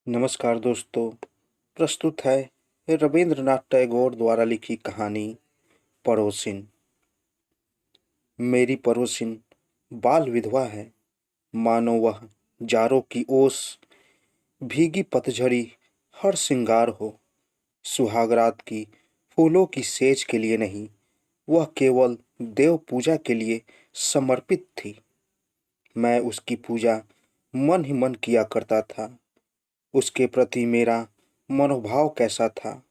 नमस्कार दोस्तों। प्रस्तुत है रविंद्रनाथ टैगोर द्वारा लिखी कहानी पड़ोसिन। मेरी पड़ोसिन बाल विधवा है, मानो वह जाड़ों की ओस, भीगी पतझड़ी हर श्रृंगार हो। सुहागरात की फूलों की सेज के लिए नहीं, वह केवल देव पूजा के लिए समर्पित थी। मैं उसकी पूजा मन ही मन किया करता था। उसके प्रति मेरा मनोभाव कैसा था,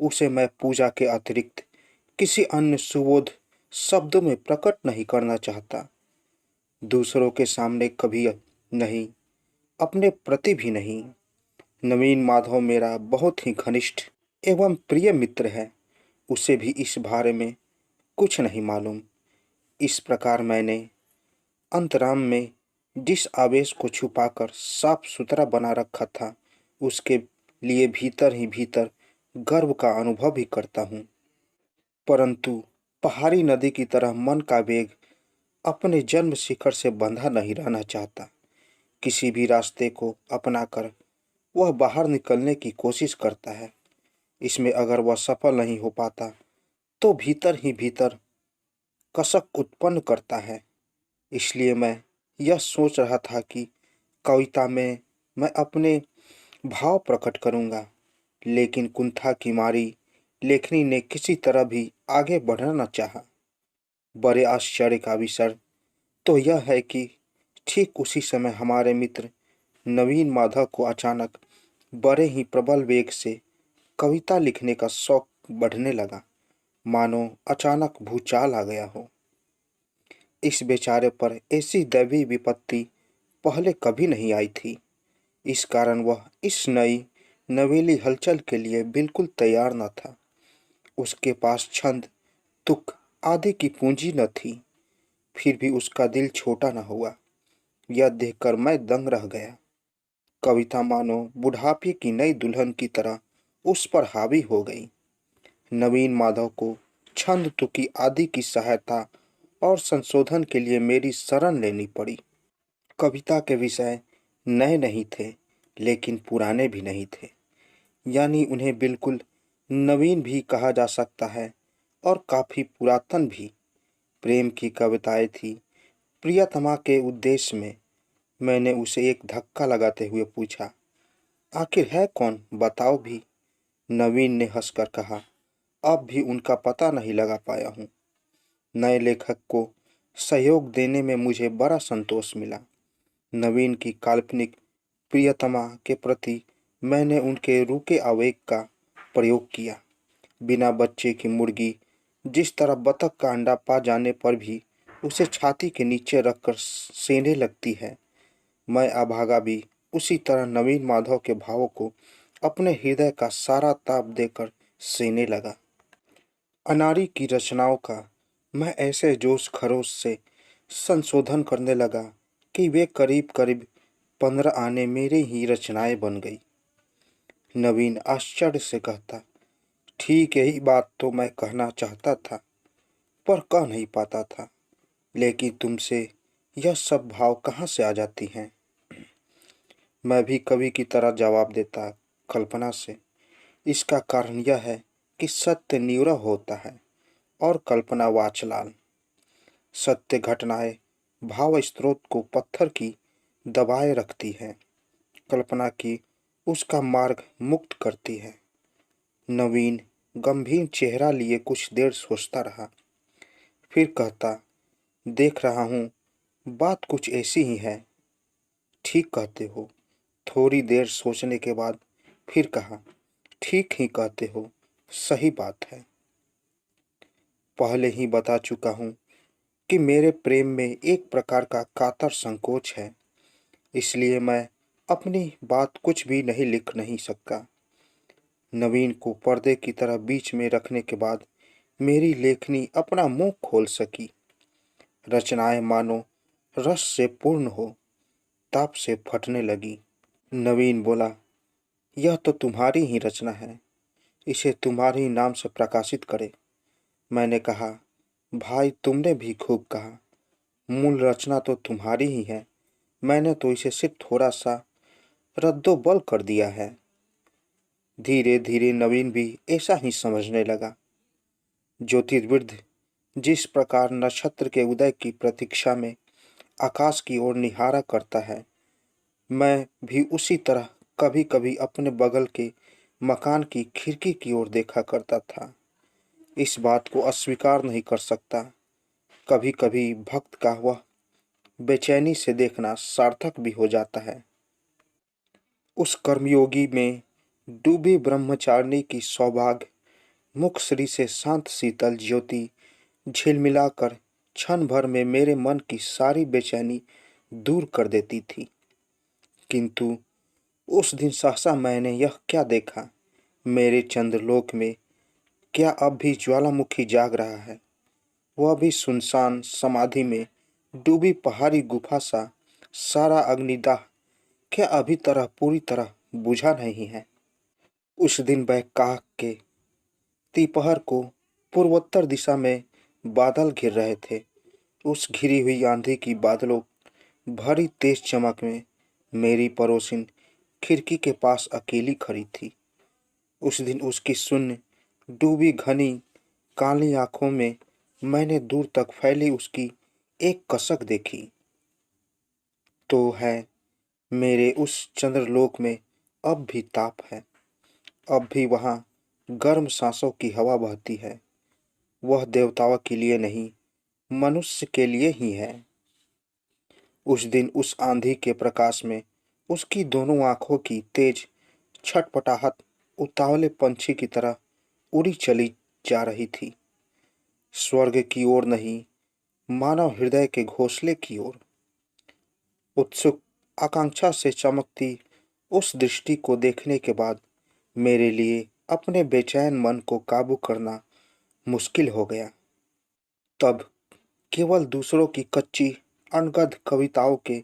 उसे मैं पूजा के अतिरिक्त किसी अन्य सुबोध शब्दों में प्रकट नहीं करना चाहता। दूसरों के सामने कभी नहीं, अपने प्रति भी नहीं। नवीन माधव मेरा बहुत ही घनिष्ठ एवं प्रिय मित्र है। उसे भी इस बारे में कुछ नहीं मालूम। इस प्रकार मैंने अंतराम में जिस आवेश को छुपाकर साफ सुथरा बना रखा था, उसके लिए भीतर ही भीतर गर्व का अनुभव भी करता हूँ। परंतु पहाड़ी नदी की तरह मन का वेग अपने जन्म शिखर से बंधा नहीं रहना चाहता। किसी भी रास्ते को अपनाकर वह बाहर निकलने की कोशिश करता है। इसमें अगर वह सफल नहीं हो पाता तो भीतर ही भीतर कसक उत्पन्न करता है। इसलिए मैं यह सोच रहा था कि कविता में मैं अपने भाव प्रकट करूंगा, लेकिन कुंठा की मारी लेखनी ने किसी तरह भी आगे बढ़ना न चाहा। बड़े आश्चर्य का विषय तो यह है कि ठीक उसी समय हमारे मित्र नवीन माधव को अचानक बड़े ही प्रबल वेग से कविता लिखने का शौक बढ़ने लगा, मानो अचानक भूचाल आ गया हो। इस बेचारे पर ऐसी दैवीय विपत्ति पहले कभी नहीं आई थी। इस कारण वह इस नई नवेली हलचल के लिए बिल्कुल तैयार न था। उसके पास छंद, तुक आदि की पूंजी न थी। फिर भी उसका दिल छोटा न हुआ। यह देखकर मैं दंग रह गया। कविता मानो बुढ़ापे की नई दुल्हन की तरह उस पर हावी हो गई। नवीन माधव को छंद तुकी आदि की सहायता और संशोधन के लिए मेरी शरण लेनी पड़ी। कविता के विषय नए नहीं थे, लेकिन पुराने भी नहीं थे, यानी उन्हें बिल्कुल नवीन भी कहा जा सकता है और काफी पुरातन भी। प्रेम की कविताएं थी। प्रियतमा के उद्देश्य में मैंने उसे एक धक्का लगाते हुए पूछा, आखिर है कौन, बताओ भी। नवीन ने हंसकर कहा, अब भी उनका पता नहीं लगा पाया हूँ। नए लेखक को सहयोग देने में मुझे बड़ा संतोष मिला। नवीन की काल्पनिक प्रियतमा के प्रति मैंने उनके रूखे आवेग का प्रयोग किया। बिना बच्चे की मुर्गी जिस तरह बतख का अंडा पा जाने पर भी उसे छाती के नीचे रखकर सेने लगती है, मैं अभागा भी उसी तरह नवीन माधव के भावों को अपने हृदय का सारा ताप देकर सेने लगा। अनारी की रचनाओं का मैं ऐसे जोश खरोश से संशोधन करने लगा कि वे करीब करीब 15 आने मेरी ही रचनाएं बन गई। नवीन आश्चर्य से कहता, ठीक यही बात तो मैं कहना चाहता था, पर कह नहीं पाता था। लेकिन तुमसे यह सब भाव कहाँ से आ जाती हैं? मैं भी कवि की तरह जवाब देता, कल्पना से। इसका कारण यह है कि सत्य न्यूरा होता है और कल्पना वाचलाल। सत्य घटनाएं भाव स्रोत को पत्थर की दबाए रखती है, कल्पना की उसका मार्ग मुक्त करती है। नवीन गंभीर चेहरा लिए कुछ देर सोचता रहा, फिर कहता, देख रहा हूँ बात कुछ ऐसी ही है। ठीक कहते हो। थोड़ी देर सोचने के बाद फिर कहा, ठीक ही कहते हो, सही बात है। पहले ही बता चुका हूँ कि मेरे प्रेम में एक प्रकार का कातर संकोच है, इसलिए मैं अपनी बात कुछ भी नहीं लिख नहीं सकता। नवीन को पर्दे की तरह बीच में रखने के बाद मेरी लेखनी अपना मुंह खोल सकी। रचनाएं मानो रस से पूर्ण हो, ताप से फटने लगी। नवीन बोला, यह तो तुम्हारी ही रचना है, इसे तुम्हारे ही नाम से प्रकाशित करे। मैंने कहा, भाई तुमने भी खूब कहा, मूल रचना तो तुम्हारी ही है। मैंने तो इसे सिर्फ थोड़ा सा रद्दोबल कर दिया है। धीरे धीरे नवीन भी ऐसा ही समझने लगा। ज्योतिर्विद जिस प्रकार नक्षत्र के उदय की प्रतीक्षा में आकाश की ओर निहारा करता है, मैं भी उसी तरह कभी कभी अपने बगल के मकान की खिड़की की ओर देखा करता था। इस बात को अस्वीकार नहीं कर सकता। कभी कभी भक्त का वह बेचैनी से देखना सार्थक भी हो जाता है। उस कर्मयोगी में डूबी ब्रह्मचारिणी की सौभाग्य मुख श्री से शांत शीतल ज्योति झिलमिलाकर क्षण भर में मेरे मन की सारी बेचैनी दूर कर देती थी। किंतु उस दिन सहसा मैंने यह क्या देखा, मेरे चंद्रलोक में क्या अब भी ज्वालामुखी जाग रहा है? वह भी सुनसान समाधि में डूबी पहाड़ी गुफा सा सारा अग्निदाह क्या अभी तरह पूरी तरह बुझा नहीं है? उस दिन बैकाह के तिपहर को पूर्वोत्तर दिशा में बादल घिर रहे थे। उस घिरी हुई आंधी की बादलों भरी तेज चमक में मेरी पड़ोसिन खिड़की के पास अकेली खड़ी थी। उस दिन उसकी शून्य डूबी घनी काली आंखों में मैंने दूर तक फैली उसकी एक कसक देखी। तो है मेरे उस चंद्रलोक में अब भी ताप है। अब भी वहाँ गर्म सांसों की हवा बहती है। वह देवताओं के लिए नहीं, मनुष्य के लिए ही है। उस दिन उस आंधी के प्रकाश में उसकी दोनों आंखों की तेज छटपटाहट उतावले पंछी की तरह उड़ी चली जा रही थी, स्वर्ग की ओर नहीं, मानव हृदय के घोंसले की ओर। उत्सुक आकांक्षा से चमकती उस दृष्टि को देखने के बाद मेरे लिए अपने बेचैन मन को काबू करना मुश्किल हो गया। तब केवल दूसरों की कच्ची अनगढ़ कविताओं के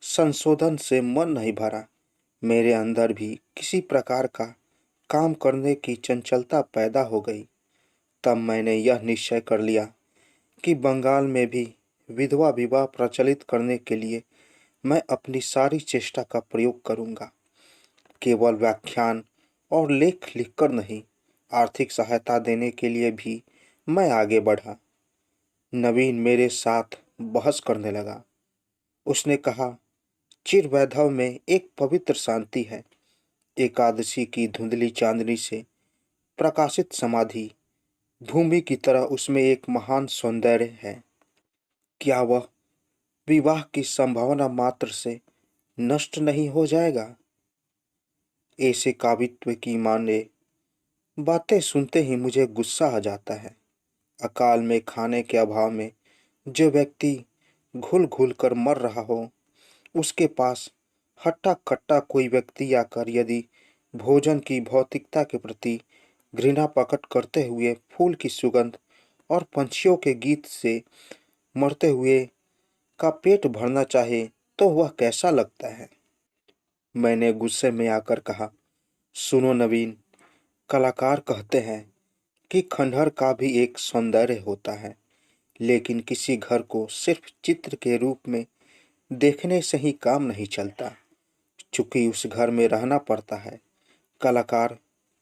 संशोधन से मन नहीं भरा, मेरे अंदर भी किसी प्रकार का काम करने की चंचलता पैदा हो गई। तब मैंने यह निश्चय कर लिया कि बंगाल में भी विधवा विवाह प्रचलित करने के लिए मैं अपनी सारी चेष्टा का प्रयोग करूंगा। केवल व्याख्यान और लेख लिखकर नहीं, आर्थिक सहायता देने के लिए भी मैं आगे बढ़ा। नवीन मेरे साथ बहस करने लगा। उसने कहा, चिरवैधव में एक पवित्र शांति है। एकादशी की धुंधली चांदनी से प्रकाशित समाधि भूमि की तरह उसमें एक महान सौंदर्य है। क्या वह विवाह की संभावना मात्र से नष्ट नहीं हो जाएगा? ऐसे कावित्व की माने बातें सुनते ही मुझे गुस्सा आ जाता है। अकाल में खाने के अभाव में जो व्यक्ति घुल घुल कर मर रहा हो, उसके पास हट्टा कट्टा कोई व्यक्ति आकर यदि भोजन की भौतिकता के प्रति घृणा प्रकट करते हुए फूल की सुगंध और पंछियों के गीत से मरते हुए का पेट भरना चाहे तो वह कैसा लगता है? मैंने गुस्से में आकर कहा, सुनो नवीन, कलाकार कहते हैं कि खंडहर का भी एक सौंदर्य होता है, लेकिन किसी घर को सिर्फ चित्र के रूप में देखने से ही काम नहीं चलता। चूंकि उस घर में रहना पड़ता है, कलाकार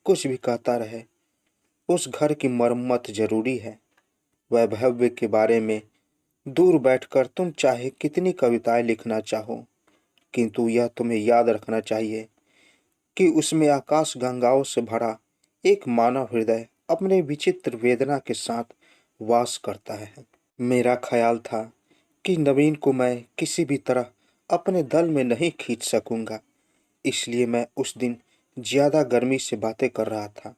कुछ भी कहता रहे, उस घर की मरम्मत जरूरी है। वैभव के बारे में दूर बैठकर तुम चाहे कितनी कविताएं लिखना चाहो, किंतु यह तुम्हें याद रखना चाहिए कि उसमें आकाश गंगाओं से भरा एक मानव हृदय अपने विचित्र वेदना के साथ वास करता है। मेरा ख्याल था कि नवीन को मैं किसी भी तरह अपने दल में नहीं खींच सकूंगा, इसलिए मैं उस दिन ज्यादा गर्मी से बातें कर रहा था।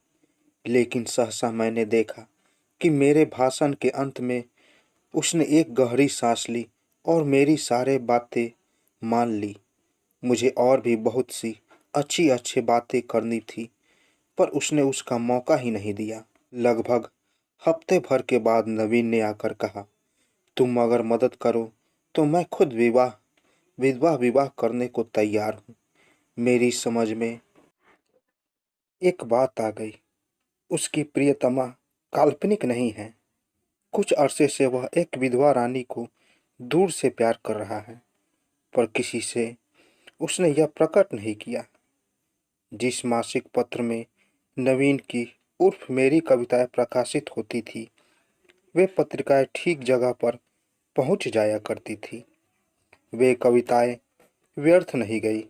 लेकिन सहसा मैंने देखा कि मेरे भाषण के अंत में उसने एक गहरी सांस ली और मेरी सारे बातें मान ली। मुझे और भी बहुत सी अच्छी अच्छी बातें करनी थी, पर उसने उसका मौका ही नहीं दिया। लगभग हफ्ते भर के बाद नवीन ने आकर कहा, तुम अगर मदद करो तो मैं खुद विधवा विवाह करने को तैयार हूँ। मेरी समझ में एक बात आ गई, उसकी प्रियतमा काल्पनिक नहीं है। कुछ अरसे से वह एक विधवा रानी को दूर से प्यार कर रहा है, पर किसी से उसने यह प्रकट नहीं किया। जिस मासिक पत्र में नवीन की उर्फ मेरी कविताएं प्रकाशित होती थी, वे पत्रिकाएं ठीक जगह पर पहुंच जाया करती थी। वे कविताएं व्यर्थ नहीं गई।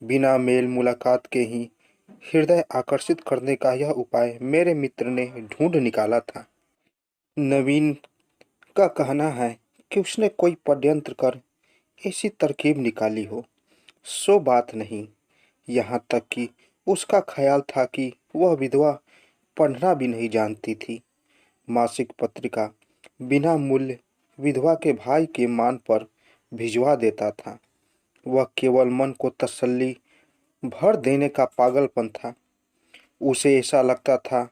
बिना मेल मुलाकात के ही हृदय आकर्षित करने का यह उपाय मेरे मित्र ने ढूंढ निकाला था। नवीन का कहना है कि उसने कोई षड्यंत्र कर ऐसी तरकीब निकाली हो, सो बात नहीं। यहाँ तक कि उसका ख्याल था कि वह विधवा पढ़ना भी नहीं जानती थी। मासिक पत्रिका बिना मूल्य विधवा के भाई के मान पर भिजवा देता था। वह केवल मन को तसल्ली भर देने का पागलपन था। उसे ऐसा लगता था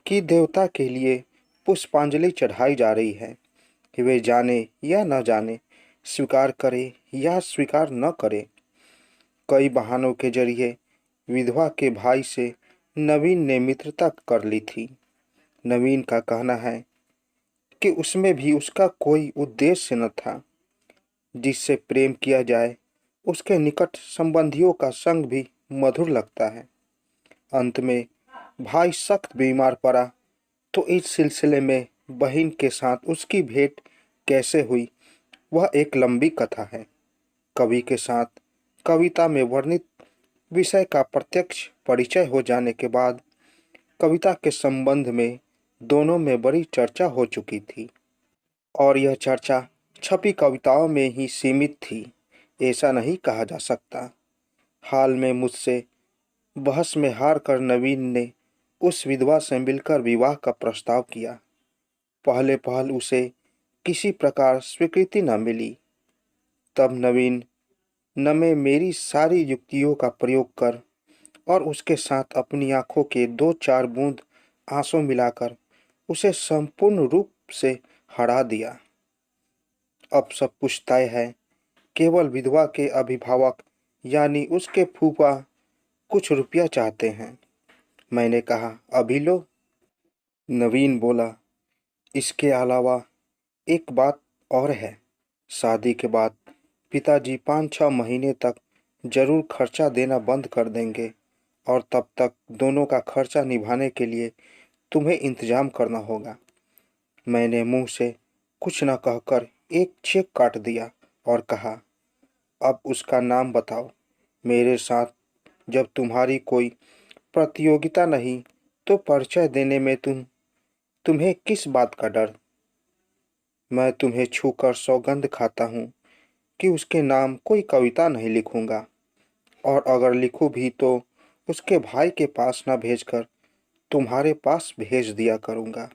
कि देवता के लिए पुष्पांजलि चढ़ाई जा रही है। वे जाने या न जाने, स्वीकार करे या स्वीकार न करे, कई बहानों के जरिए विधवा के भाई से नवीन ने मित्रता कर ली थी। नवीन का कहना है कि उसमें भी उसका कोई उद्देश्य न था। जिससे प्रेम किया जाए उसके निकट संबंधियों का संग भी मधुर लगता है। अंत में भाई सख्त बीमार पड़ा तो इस सिलसिले में बहन के साथ उसकी भेंट कैसे हुई, वह एक लंबी कथा है। कवि के साथ कविता में वर्णित विषय का प्रत्यक्ष परिचय हो जाने के बाद कविता के संबंध में दोनों में बड़ी चर्चा हो चुकी थी, और यह चर्चा छपी कविताओं में ही सीमित थी, ऐसा नहीं कहा जा सकता। हाल में मुझसे बहस में हार कर नवीन ने उस विधवा से मिलकर विवाह का प्रस्ताव किया। पहले पहल उसे किसी प्रकार स्वीकृति न मिली। तब नवीन न में मेरी सारी युक्तियों का प्रयोग कर और उसके साथ अपनी आंखों के 2-4 बूंद आंसू मिलाकर उसे संपूर्ण रूप से हरा दिया। अब सब कुछ तय है। केवल विधवा के अभिभावक यानी उसके फूफा कुछ रुपया चाहते हैं। मैंने कहा, अभी लो। नवीन बोला, इसके अलावा एक बात और है। शादी के बाद पिताजी 5-6 महीने तक जरूर खर्चा देना बंद कर देंगे, और तब तक दोनों का खर्चा निभाने के लिए तुम्हें इंतजाम करना होगा। मैंने मुंह से कुछ न कहकर एक चेक काट दिया और कहा, अब उसका नाम बताओ। मेरे साथ जब तुम्हारी कोई प्रतियोगिता नहीं तो परिचय देने में तुम्हें किस बात का डर। मैं तुम्हें छूकर सौगंध खाता हूँ कि उसके नाम कोई कविता नहीं लिखूंगा, और अगर लिखूं भी तो उसके भाई के पास न भेजकर तुम्हारे पास भेज दिया करूंगा।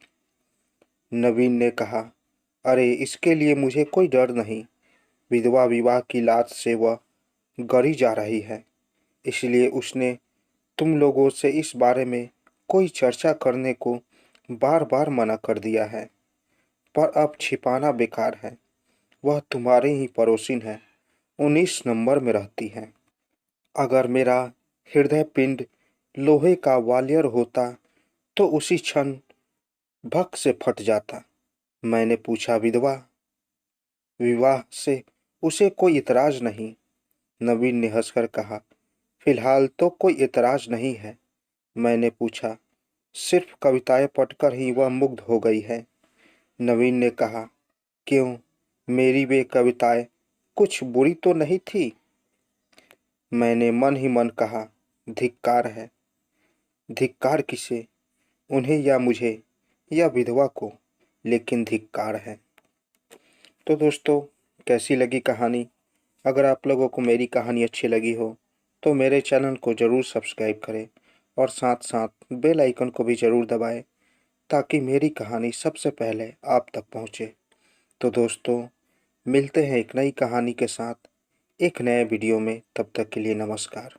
नवीन ने कहा, अरे इसके लिए मुझे कोई डर नहीं। विधवा विवाह की लाज से वह गड़ी जा रही है, इसलिए उसने तुम लोगों से इस बारे में कोई चर्चा करने को बार बार मना कर दिया है। पर अब छिपाना बेकार है। वह तुम्हारे ही पड़ोसिन है, 19 नंबर में रहती है। अगर मेरा हृदय पिंड लोहे का ग्वालियर होता तो उसी क्षण भक से फट जाता। मैंने पूछा, विधवा विवाह से उसे कोई इतराज नहीं। नवीन ने हंसकर कहा, फिलहाल तो कोई इतराज नहीं है। मैंने पूछा, सिर्फ कविताएं पढ़कर ही वह मुग्ध हो गई है? नवीन ने कहा, क्यों, मेरी वे कविताएं कुछ बुरी तो नहीं थी? मैंने मन ही मन कहा, धिक्कार है। धिक्कार किसे, उन्हें या मुझे या विधवा को, लेकिन धिक्कार है। तो दोस्तों, कैसी लगी कहानी? अगर आप लोगों को मेरी कहानी अच्छी लगी हो तो मेरे चैनल को ज़रूर सब्सक्राइब करें और साथ साथ बेल आइकन को भी ज़रूर दबाएं, ताकि मेरी कहानी सबसे पहले आप तक पहुंचे। तो दोस्तों, मिलते हैं एक नई कहानी के साथ एक नए वीडियो में। तब तक के लिए नमस्कार।